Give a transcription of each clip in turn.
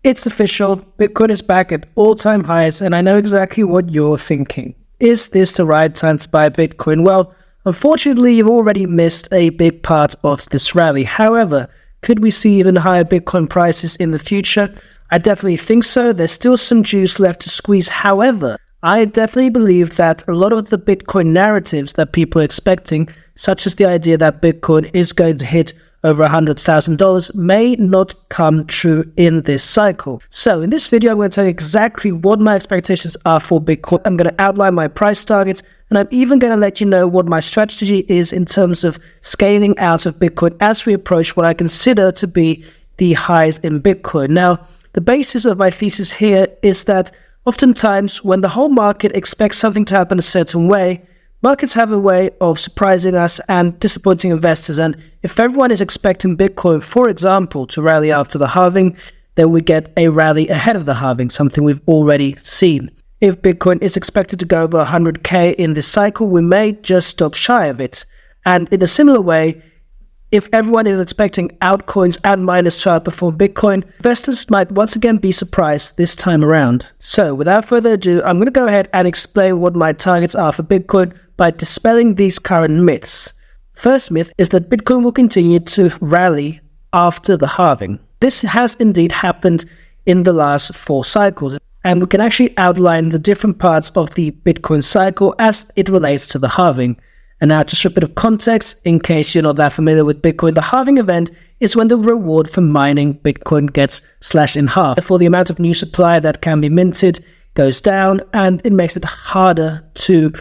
It's official, Bitcoin is back at all-time highs, and I know exactly what you're thinking. Is this the right time to buy Bitcoin? Well, unfortunately, you've already missed a big part of this rally. However, could we see even higher Bitcoin prices in the future? I definitely think so. There's still some juice left to squeeze. However, I definitely believe that a lot of the Bitcoin narratives that people are expecting, such as the idea that Bitcoin is going to hit over $100,000, may not come true in this cycle. So in this video, I'm going to tell you exactly what my expectations are for Bitcoin. I'm going to outline my price targets, and I'm even going to let you know what my strategy is in terms of scaling out of Bitcoin as we approach what I consider to be the highs in Bitcoin. Now, the basis of my thesis here is that oftentimes when the whole market expects something to happen a certain way, markets have a way of surprising us and disappointing investors. And if everyone is expecting Bitcoin, for example, to rally after the halving, then we get a rally ahead of the halving, something we've already seen. If Bitcoin is expected to go over 100K in this cycle, we may just stop shy of it. And in a similar way, if everyone is expecting altcoins and miners to outperform Bitcoin, investors might once again be surprised this time around. So without further ado, I'm going to go ahead and explain what my targets are for Bitcoin by dispelling these current myths. First myth is that Bitcoin will continue to rally after the halving. This has indeed happened in the last 4 cycles, and we can actually outline the different parts of the Bitcoin cycle as it relates to the halving. And now just a bit of context, in case you're not that familiar with Bitcoin, the halving event is when the reward for mining Bitcoin gets slashed in half. Therefore, the amount of new supply that can be minted goes down, and it makes it harder to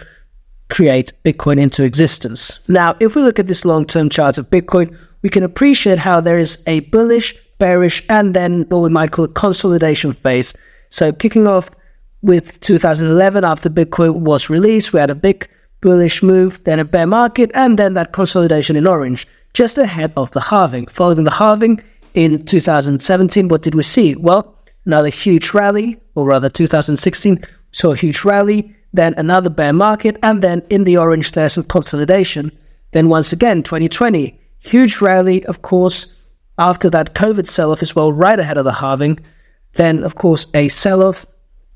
create Bitcoin into existence. Now, if we look at this long-term chart of Bitcoin, we can appreciate how there is a bullish, bearish, and then what we might call a consolidation phase. So kicking off with 2011, after Bitcoin was released, we had a big bullish move, then a bear market, and then that consolidation in orange, just ahead of the halving. Following the halving in 2017, what did we see? Well, another huge rally, or rather 2016, saw a huge rally, then another bear market, and then in the orange there's some consolidation. Then once again, 2020, huge rally, of course, after that COVID sell-off as well, right ahead of the halving. Then, of course, a sell-off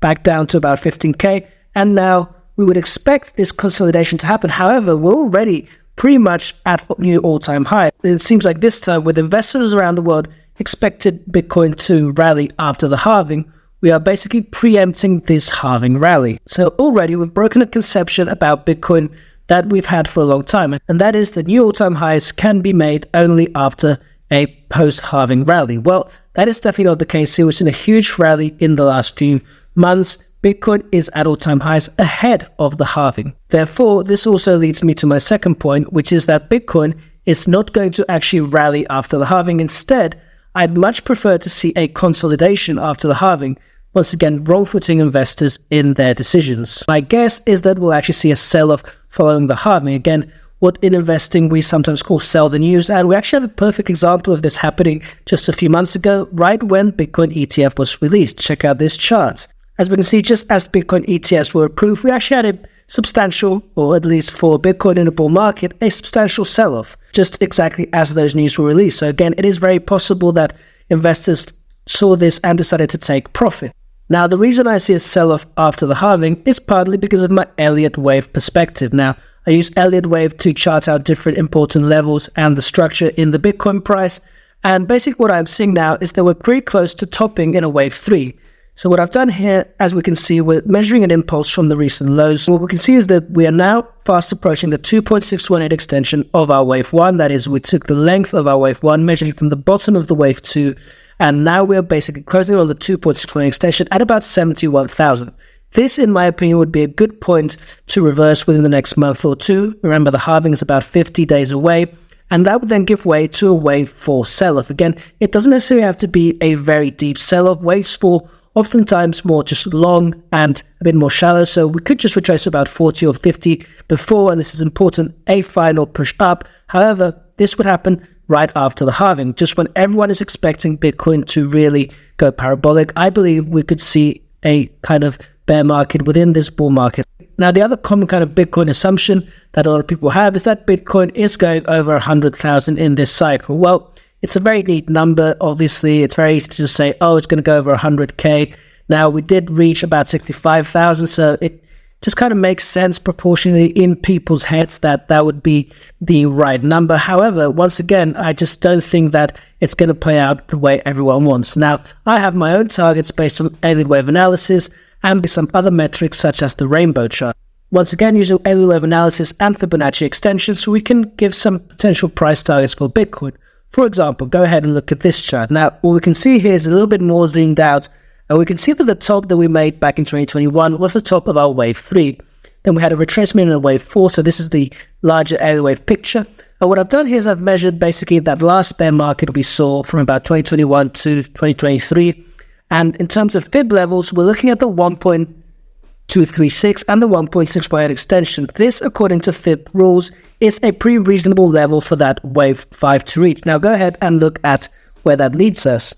back down to about 15K, and now we would expect this consolidation to happen. However, we're already pretty much at new all-time high. It seems like this time, with investors around the world expected Bitcoin to rally after the halving, we are basically preempting this halving rally. So already we've broken a conception about Bitcoin that we've had for a long time, and that is that new all-time highs can be made only after a post-halving rally. Well, that is definitely not the case here. We've seen a huge rally in the last few months. Bitcoin is at all-time highs ahead of the halving. Therefore, this also leads me to my second point, which is that Bitcoin is not going to actually rally after the halving. Instead, I'd much prefer to see a consolidation after the halving, once again wrong-footing investors in their decisions. My guess is that we'll actually see a sell-off following the halving. Again, what in investing we sometimes call sell the news, and we actually have a perfect example of this happening just a few months ago, right when Bitcoin ETF was released. Check out this chart. As we can see, just as Bitcoin ETFs were approved, we actually had a substantial, or at least for Bitcoin in a bull market, a substantial sell-off, just exactly as those news were released. So again, it is very possible that investors saw this and decided to take profit. Now, the reason I see a sell-off after the halving is partly because of my Elliot wave perspective. Now, I use Elliot wave to chart out different important levels and the structure in the Bitcoin price. And basically what I'm seeing now is that we're pretty close to topping in a wave 3. So what I've done here, as we can see, we're measuring an impulse from the recent lows. What we can see is that we are now fast approaching the 2.618 extension of our wave 1. That is, we took the length of our wave 1, measuring from the bottom of the wave 2, and now we're basically closing on the 2.618 extension at about 71,000. This, in my opinion, would be a good point to reverse within the next month or two. Remember, the halving is about 50 days away, and that would then give way to a wave 4 sell-off. Again, it doesn't necessarily have to be a very deep sell-off. Waves 4 oftentimes more just long and a bit more shallow, so we could just retrace to about 40 or 50 before, and this is important, a final push up. However, this would happen right after the halving, just when everyone is expecting Bitcoin to really go parabolic. I believe we could see a kind of bear market within this bull market. Now, the other common kind of Bitcoin assumption that a lot of people have is that Bitcoin is going over 100,000 in this cycle. Well, It's a very neat number. Obviously, it's very easy to just say, oh, it's going to go over 100k. Now, we did reach about 65,000, so it just kind of makes sense proportionally in people's heads that that would be the right number. However, once again, I just don't think that it's going to play out the way everyone wants. Now, I have my own targets based on Elliot wave analysis and some other metrics such as the rainbow chart. Once again, using Elliot wave analysis and Fibonacci extensions, so we can give some potential price targets for Bitcoin. For example, go ahead and look at this chart. Now, what we can see here is a little bit more zoomed out. And we can see that the top that we made back in 2021 was the top of our wave 3. Then we had a retracement in a wave 4, so this is the larger Elliot wave picture. And what I've done here is I've measured basically that last bear market we saw from about 2021 to 2023. And in terms of fib levels, we're looking at the 1.236 and the 1.618 extension. This, according to fib rules, is a pretty reasonable level for that wave 5 to reach. Now go ahead and look at where that leads us.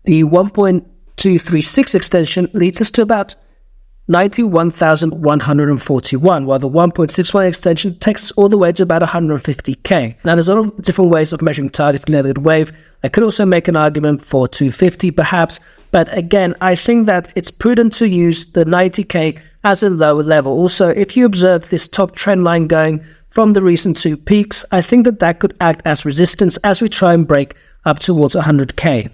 The 1.236 extension leads us to about 91,141, while the 1.61 extension takes us all the way to about 150k. Now, there's a lot of different ways of measuring targets in Elliot wave. I could also make an argument for 250 perhaps, but again, I think that it's prudent to use the 90k as a lower level. Also, if you observe this top trend line going from the recent 2 peaks, I think that that could act as resistance as we try and break up towards 100k.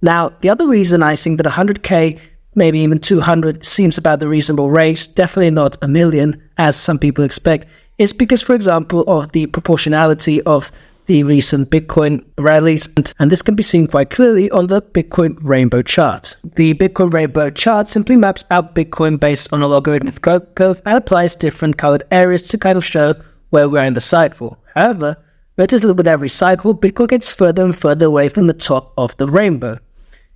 Now, the other reason I think that 100k, maybe even 200, seems about the reasonable range, definitely not a million, as some people expect, is because, for example, of the proportionality of the recent Bitcoin rallies, and this can be seen quite clearly on the Bitcoin rainbow chart. The Bitcoin rainbow chart simply maps out Bitcoin based on a logarithmic growth curve and applies different colored areas to kind of show where we're in the cycle. However, notice that with every cycle, Bitcoin gets further and further away from the top of the rainbow.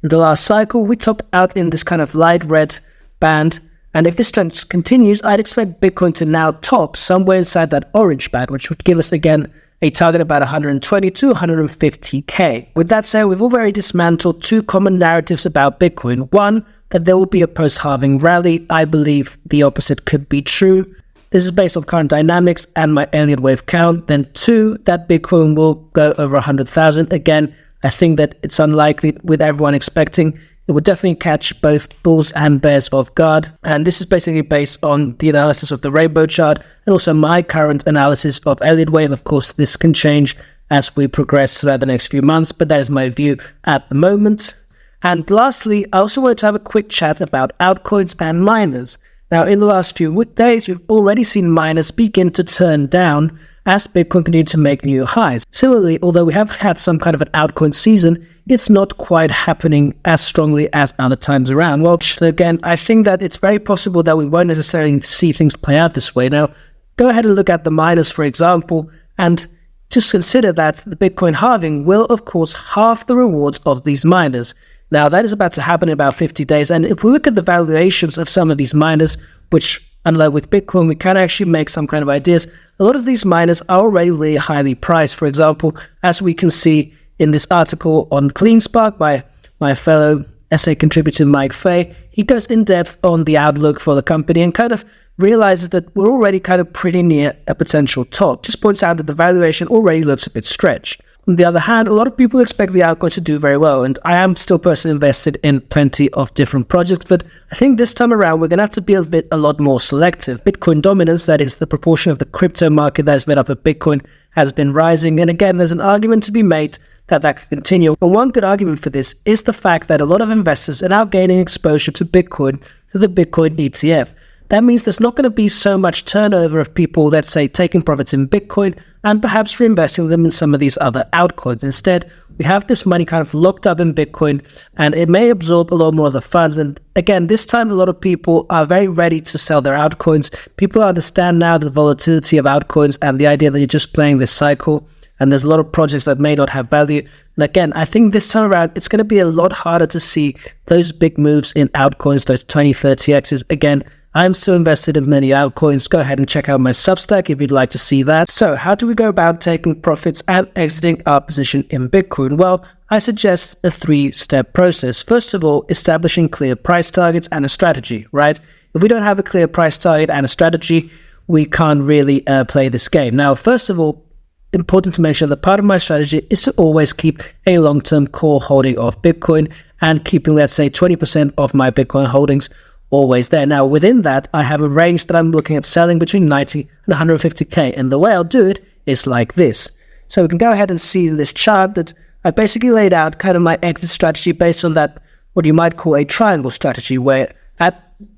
In the last cycle, we topped out in this kind of light red band, and if this trend continues, I'd expect Bitcoin to now top somewhere inside that orange band, which would give us again a target about 120 to 150k. With that said, we've already dismantled 2 common narratives about Bitcoin. One, that there will be a post-halving rally. I believe the opposite could be true. This is based on current dynamics and my Elliot wave count. Then 2, that Bitcoin will go over 100,000. Again, I think that it's unlikely with everyone expecting. It would definitely catch both bulls and bears off guard. And this is basically based on the analysis of the rainbow chart and also my current analysis of Elliot wave. Of course, this can change as we progress throughout the next few months, but that is my view at the moment. And lastly, I also wanted to have a quick chat about altcoins and miners. Now, in the last few days, we've already seen miners begin to turn down as Bitcoin continued to make new highs. Similarly, although we have had some kind of an altcoin season, it's not quite happening as strongly as other times around. Well, so again, I think that it's very possible that we won't necessarily see things play out this way. Now, go ahead and look at the miners, for example, and just consider that the Bitcoin halving will, of course, halve the rewards of these miners. Now, that is about to happen in about 50 days, and if we look at the valuations of some of these miners, which unlike with Bitcoin, we can actually make some kind of ideas. A lot of these miners are already really highly priced. For example, as we can see in this article on CleanSpark by my fellow essay contributor Mike Fay, he goes in depth on the outlook for the company and kind of realizes that we're already kind of pretty near a potential top. Just points out that the valuation already looks a bit stretched. On the other hand, a lot of people expect the altcoin to do very well, and I am still personally invested in plenty of different projects, but I think this time around we're going to have to be a lot more selective. Bitcoin dominance, that is the proportion of the crypto market that is made up of Bitcoin, has been rising, and again, there's an argument to be made that could continue. And one good argument for this is the fact that a lot of investors are now gaining exposure to Bitcoin through the Bitcoin ETF. That means there's not going to be so much turnover of people, let's say, taking profits in Bitcoin and perhaps reinvesting them in some of these other altcoins. Instead, we have this money kind of locked up in Bitcoin, and it may absorb a lot more of the funds. And again, this time, a lot of people are very ready to sell their altcoins. People understand now the volatility of altcoins and the idea that you're just playing this cycle. And there's a lot of projects that may not have value. And again, I think this time around, it's going to be a lot harder to see those big moves in altcoins, those 20, 30x's. Again, I'm still invested in many altcoins. Go ahead and check out my Substack if you'd like to see that. So how do we go about taking profits and exiting our position in Bitcoin? Well, I suggest a 3-step process. First of all, establishing clear price targets and a strategy, right? If we don't have a clear price target and a strategy, we can't really play this game. Now, first of all, important to mention that part of my strategy is to always keep a long-term core holding of Bitcoin and keeping, let's say, 20% of my Bitcoin holdings always there. Now, within that, I have a range that I'm looking at selling between 90 and 150k, and the way I'll do it is like this. So we can go ahead and see in this chart that I basically laid out kind of my exit strategy based on that, what you might call a triangle strategy, where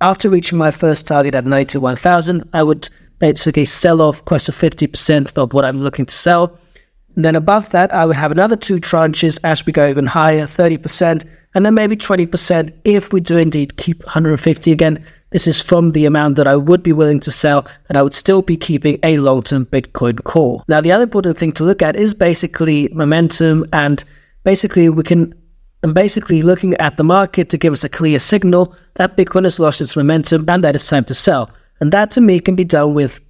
after reaching my first target at 91,000, I would basically sell off close to 50% of what I'm looking to sell. And then above that, I would have another 2 tranches as we go even higher, 30%, and then maybe 20% if we do indeed keep 150 again. This is from the amount that I would be willing to sell, and I would still be keeping a long-term Bitcoin core. Now, the other important thing to look at is basically momentum, and basically looking at the market to give us a clear signal that Bitcoin has lost its momentum and that it's time to sell. And that to me can be done with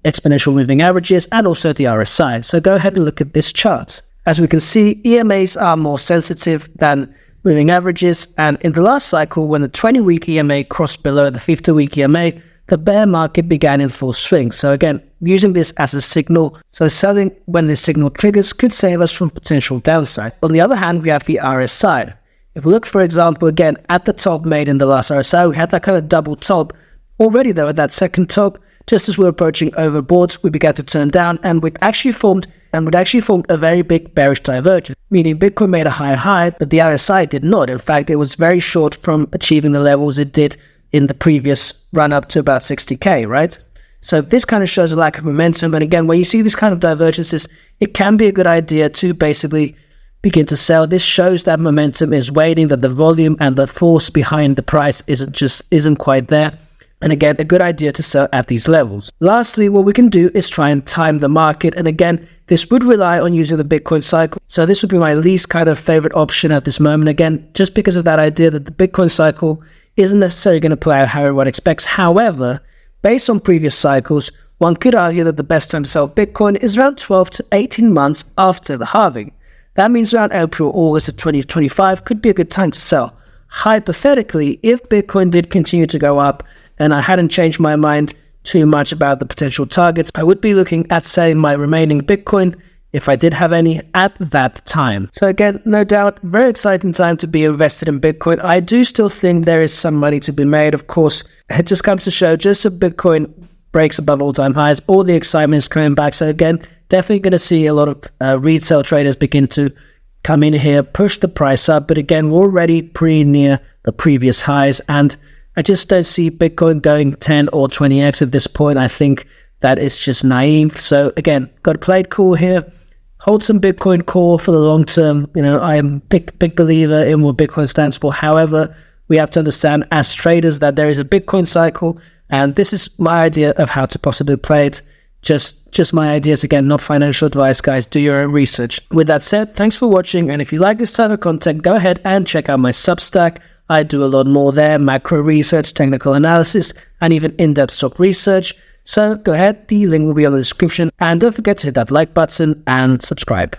exponential moving averages and also the RSI. So go ahead and look at this chart. As we can see, EMAs are more sensitive than moving averages, and in the last cycle, when the 20-week EMA crossed below the 50-week EMA, the bear market began in full swing. So again, using this as a signal, so selling when this signal triggers could save us from potential downside. On the other hand, we have the RSI. If we look, for example, again, at the top made in the last RSI, we had that kind of double top. Already though, at that second top, just as we were approaching overbought, we began to turn down, and we'd actually formed a very big bearish divergence, meaning Bitcoin made a higher high, but the RSI did not. In fact, it was very short from achieving the levels it did in the previous run up to about 60k, right? So this kind of shows a lack of momentum. And again, when you see these kind of divergences, it can be a good idea to basically begin to sell. This shows that momentum is waning, that the volume and the force behind the price isn't quite there. And again, a good idea to sell at these levels. Lastly, what we can do is try and time the market. And again, this would rely on using the Bitcoin cycle. So this would be my least kind of favorite option at this moment. Again, just because of that idea that the Bitcoin cycle isn't necessarily going to play out how everyone expects. However, based on previous cycles, one could argue that the best time to sell Bitcoin is around 12 to 18 months after the halving. That means around April or August of 2025 could be a good time to sell. Hypothetically, if Bitcoin did continue to go up, and I hadn't changed my mind too much about the potential targets, I would be looking at selling my remaining Bitcoin, if I did have any, at that time. So again, no doubt, very exciting time to be invested in Bitcoin. I do still think there is some money to be made. Of course, it just comes to show, just so Bitcoin breaks above all-time highs, all the excitement is coming back. So again, definitely going to see a lot of retail traders begin to come in here, push the price up. But again, we're already pretty near the previous highs, and I just don't see Bitcoin going 10 or 20x at this point. I think that is just naive. So again, got to play it cool here. Hold some Bitcoin core for the long term. You know, I am big believer in what Bitcoin stands for. However, we have to understand as traders that there is a Bitcoin cycle, and this is my idea of how to possibly play it. Just my ideas, again, not financial advice, guys. Do your own research. With that said, thanks for watching, and if you like this type of content, go ahead and check out my Substack. I do a lot more there, macro research, technical analysis, and even in-depth stock research. So go ahead, the link will be on the description, and don't forget to hit that like button and subscribe.